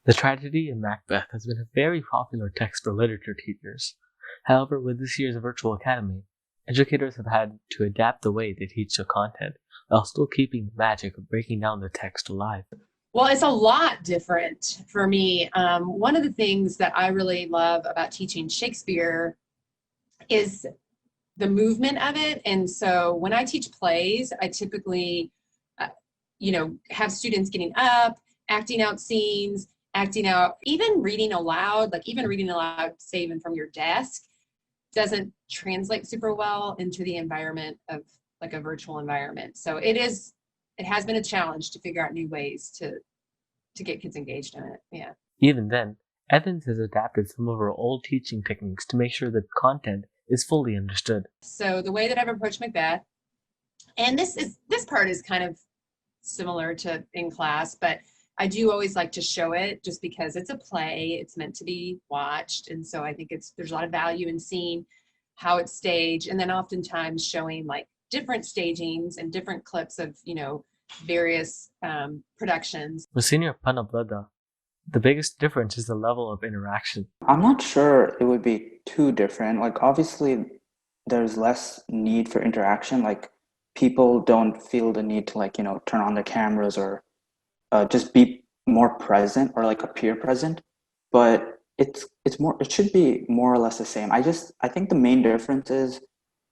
The tragedy in Macbeth has been a very popular text for literature teachers. However, with this year's virtual academy, educators have had to adapt the way they teach the content while still keeping the magic of breaking down the text alive. Well, it's a lot different for me. One of the things that I really love about teaching Shakespeare is the movement of it. And so when I teach plays, I typically, uh, have students getting up, acting out scenes, acting out, even reading aloud, like even reading aloud, say even from your desk, doesn't translate super well into the environment of like a virtual environment. So it has been a challenge to figure out new ways to get kids engaged in it. Yeah. Even then, Evans has adapted some of her old teaching techniques to make sure that content is fully understood. So the way that I've approached Macbeth, and this part is kind of similar to in class, but I do always like to show it just because it's a play, it's meant to be watched. And so I think there's a lot of value in seeing how it's staged, and then oftentimes showing like different stagings and different clips of, various productions. With Senior Panablada, the biggest difference is the level of interaction. I'm not sure it would be too different. Like, obviously, there's less need for interaction. Like, people don't feel the need to, like, turn on their cameras or just be more present or like appear present. But it should be more or less the same. I think the main difference is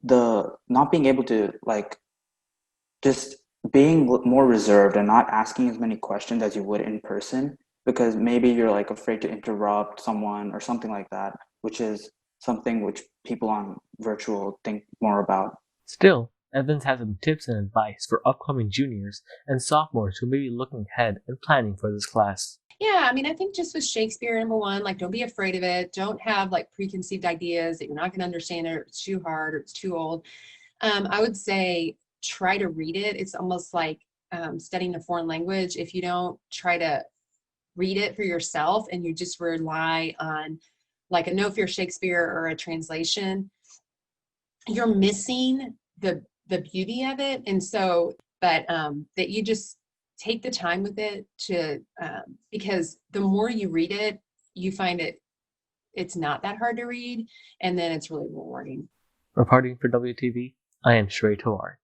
the not being able to, like, just being more reserved and not asking as many questions as you would in person, because maybe you're like afraid to interrupt someone or something like that, which is something which people on virtual think more about. Still, Evans has some tips and advice for upcoming juniors and sophomores who may be looking ahead and planning for this class. Yeah, I mean, I think just with Shakespeare, number one, like don't be afraid of it. Don't have like preconceived ideas that you're not going to understand it, or it's too hard, or it's too old. I would say try to read it. It's almost like studying a foreign language. If you don't try to read it for yourself and you just rely on like a No Fear Shakespeare or a translation, you're missing the beauty of it. And so, but that you just take the time with it to because the more you read it, you find it's not that hard to read, and then it's really rewarding. Reporting for WTV, I am Shrey Tawari.